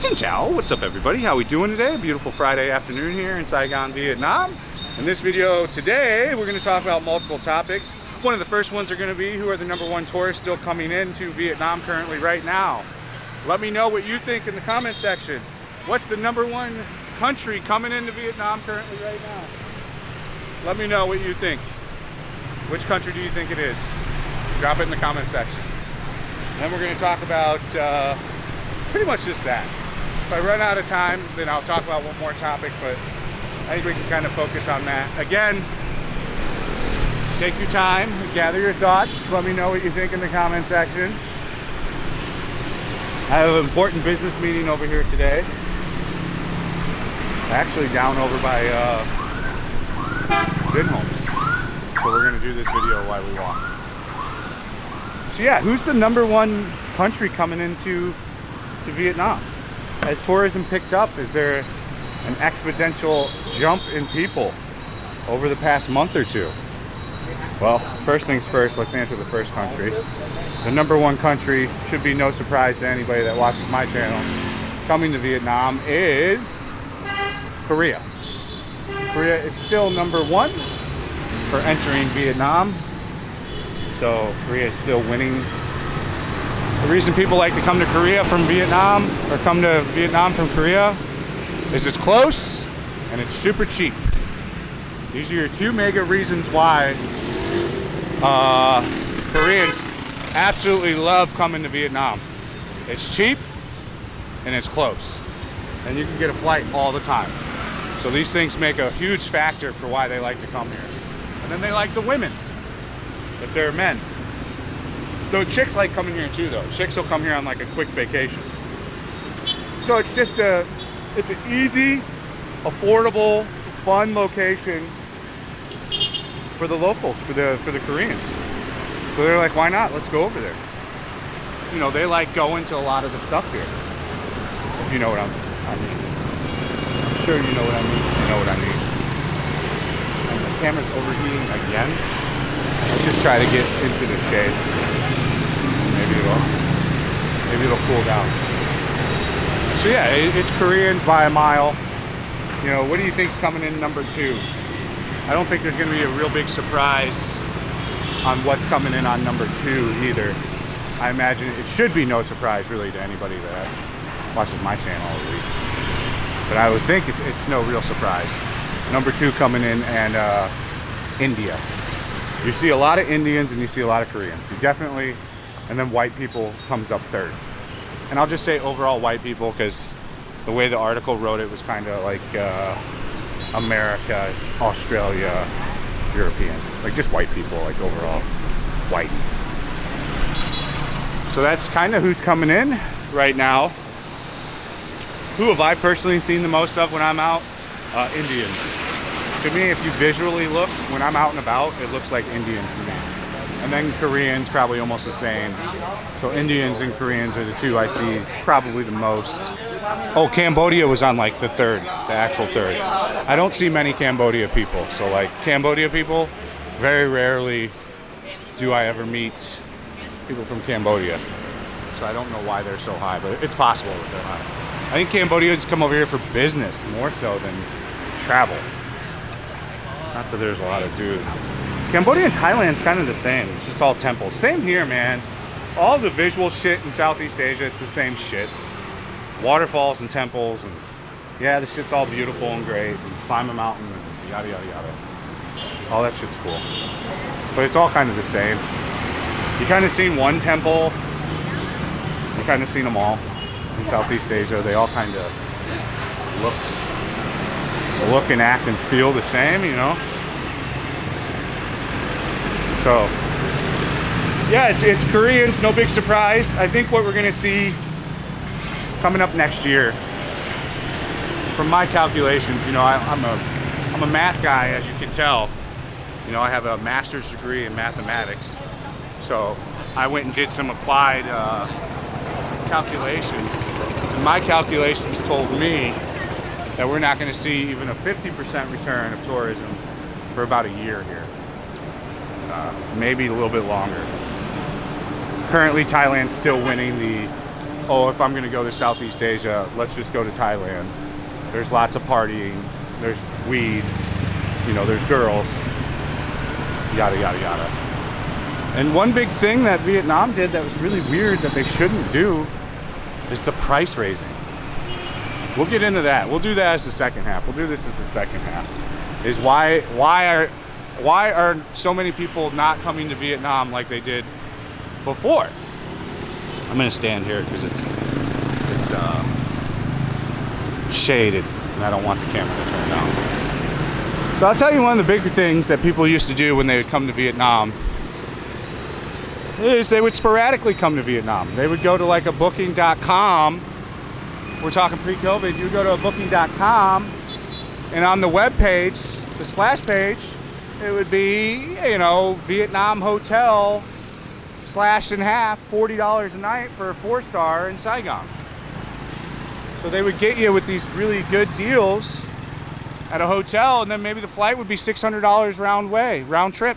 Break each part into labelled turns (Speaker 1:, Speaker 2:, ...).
Speaker 1: Xin chào, what's up everybody? How we doing today? A beautiful Friday afternoon here in Saigon, Vietnam. In this video today, we're going to talk about multiple topics. One of the first ones are going to be who are the #1 tourists still coming into Vietnam currently right now. Let me know what you think in the comment section. What's the #1 country coming into Vietnam currently right now? Let me know what you think. Which country do you think it is? Drop it in the comment section. Then we're going to talk about pretty much just that. If I run out of time, then I'll talk about one more topic, but I think we can kind of focus on that. Again, take your time, gather your thoughts, let me know what you think in the comment section. I have an important business meeting over here today. Actually down over by Vinhomes. So we're gonna do this video while we walk. So yeah, who's the #1 country coming into Vietnam? Has tourism picked up? Is there an exponential jump in people over the past month or two? Well, first things first, let's answer the first country. The #1 country, should be no surprise to anybody that watches my channel, coming to Vietnam is Korea. Korea is still #1 for entering Vietnam. So Korea is still winning. The reason people like to come to Korea from Vietnam, or come to Vietnam from Korea, is it's close and it's super cheap. These are your two mega reasons why Koreans absolutely love coming to Vietnam. It's cheap and it's close. And you can get a flight all the time. So these things make a huge factor for why they like to come here. And then they like the women, if they're men. Though chicks like coming here too though. Chicks will come here on like a quick vacation. So it's just it's an easy, affordable, fun location for the locals, for the Koreans. So they're like, why not? Let's go over there. You know, they like going to a lot of the stuff here. If you know what I mean. I'm sure you know what I mean. You know what I mean. And the camera's overheating again. Let's just try to get into the shade. Maybe it'll cool down. So yeah, it's Koreans by a mile. You know, what do you think's coming in #2? I don't think there's going to be a real big surprise on what's coming in on #2 either. I imagine it should be no surprise really to anybody that watches my channel at least. But I would think it's no real surprise. #2 coming in, and India. You see a lot of Indians and you see a lot of Koreans. You definitely, and then white people comes up third. And I'll just say overall white people, because the way the article wrote it was kind of like America, Australia, Europeans, like just white people, like overall whiteys. So that's kind of who's coming in right now. Who have I personally seen the most of when I'm out? Indians. To me, if you visually look, when I'm out and about, it looks like Indians to me. And then Koreans, probably almost the same. So Indians and Koreans are the two I see probably the most. Oh, Cambodia was on like the third, the actual third. I don't see many Cambodia people. So like Cambodia people, very rarely do I ever meet people from Cambodia. So I don't know why they're so high, but it's possible that they're high. I think Cambodians come over here for business more so than travel. Not that there's a lot of dudes. Cambodia and Thailand's kind of the same. It's just all temples. Same here, man. All the visual shit in Southeast Asia, it's the same shit. Waterfalls and temples, and yeah, the shit's all beautiful and great. And climb a mountain and yada, yada, yada. All that shit's cool. But it's all kind of the same. You kind of seen one temple. You kind of seen them all in Southeast Asia. They all kind of look and act and feel the same, you know? So, yeah, it's Koreans, no big surprise. I think what we're gonna see coming up next year, from my calculations, you know, I'm a math guy, as you can tell. You know, I have a master's degree in mathematics. So I went and did some applied calculations. And my calculations told me that we're not gonna see even a 50% return of tourism for about a year here. Maybe a little bit longer. Currently, Thailand's still winning the oh, if I'm gonna go to Southeast Asia, let's just go to Thailand. There's lots of partying, there's weed, you know, there's girls, yada, yada, yada. And one big thing that Vietnam did that was really weird that they shouldn't do is the price raising. We'll get into that. We'll do that as the second half. We'll do this as the second half. Is why are so many people not coming to Vietnam like they did before? I'm gonna stand here because it's shaded and I don't want the camera to turn down. So I'll tell you one of the bigger things that people used to do when they would come to Vietnam is they would sporadically come to Vietnam. They would go to like a booking.com. We're talking pre-COVID. You go to a booking.com and on the web page, the splash page, it would be, you know, Vietnam hotel slashed in half, $40 a night for a 4-star in Saigon. So they would get you with these really good deals at a hotel, and then maybe the flight would be $600 round trip.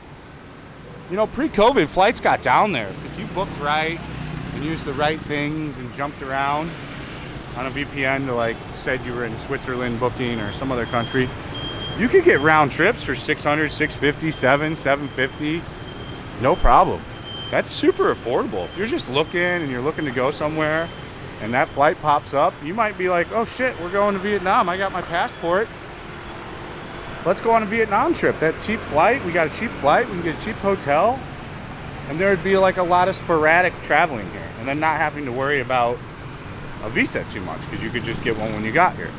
Speaker 1: You know, pre-COVID, flights got down there. If you booked right and used the right things and jumped around on a VPN to, like, said you were in Switzerland booking or some other country, you could get round trips for $600, $650, $750, no problem. That's super affordable. If you're just looking and you're looking to go somewhere and that flight pops up, you might be like, oh shit, we're going to Vietnam. I got my passport. Let's go on a Vietnam trip. That cheap flight, we got a cheap flight, we can get a cheap hotel, and there would be like a lot of sporadic traveling here, and then not having to worry about a visa too much because you could just get one when you got here.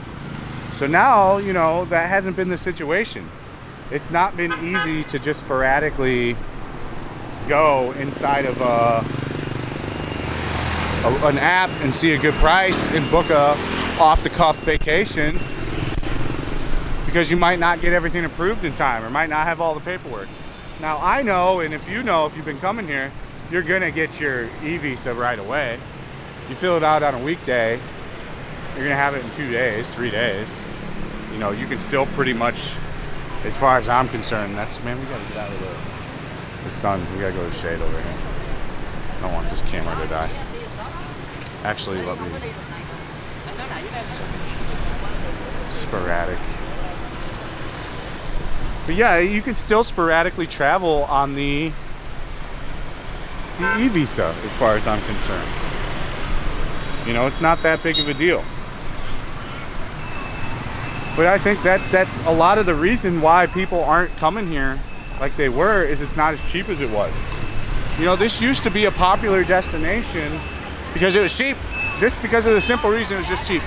Speaker 1: So now, you know, that hasn't been the situation. It's not been easy to just sporadically go inside of an app and see a good price and book a off-the-cuff vacation, because you might not get everything approved in time or might not have all the paperwork. Now I know, and if you know, if you've been coming here, you're gonna get your e-visa right away. You fill it out on a weekday, you're gonna have it in 2 days, 3 days. You know, you can still pretty much, as far as I'm concerned, that's, man, we gotta get out of the sun. We gotta go to the shade over here. I don't want this camera to die. Actually, let me, sporadic. But yeah, you can still sporadically travel on the e-visa as far as I'm concerned. You know, it's not that big of a deal. But I think that's a lot of the reason why people aren't coming here like they were, is it's not as cheap as it was. You know, this used to be a popular destination because it was cheap. Just because of the simple reason it was just cheap.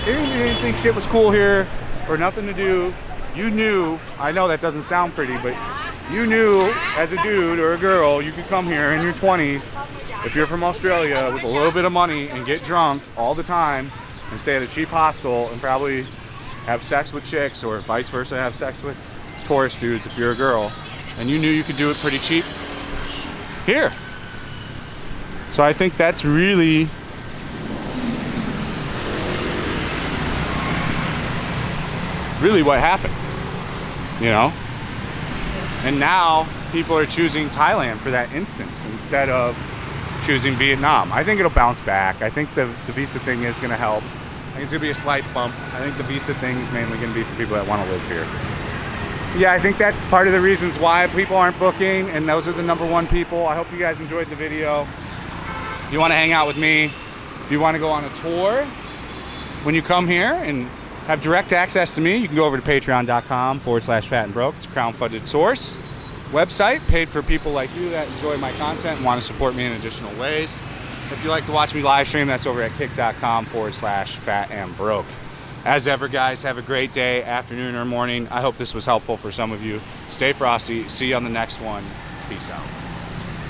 Speaker 1: You didn't think shit was cool here or nothing to do. You knew, I know that doesn't sound pretty, but you knew as a dude or a girl, you could come here in your 20s, if you're from Australia, with a little bit of money and get drunk all the time and stay at a cheap hostel and probably have sex with chicks, or vice versa, have sex with tourist dudes if you're a girl, and you knew you could do it pretty cheap here. So I think that's really what happened, you know? And now people are choosing Thailand for that instance instead of choosing Vietnam. I think it'll bounce back. I think the visa thing is gonna help. I think it's gonna be a slight bump. I think the visa thing is mainly gonna be for people that wanna live here. Yeah, I think that's part of the reasons why people aren't booking, and those are the #1 people. I hope you guys enjoyed the video. If you wanna hang out with me, if you wanna go on a tour when you come here and have direct access to me, you can go over to patreon.com/fatandbroke. It's a crowdfunded source website, paid for people like you that enjoy my content and want to support me in additional ways. If you like to watch me live stream, that's over at kick.com/fatandbroke. As ever, guys, have a great day, afternoon or morning. I hope this was helpful for some of you. Stay frosty. See you on the next one. Peace out.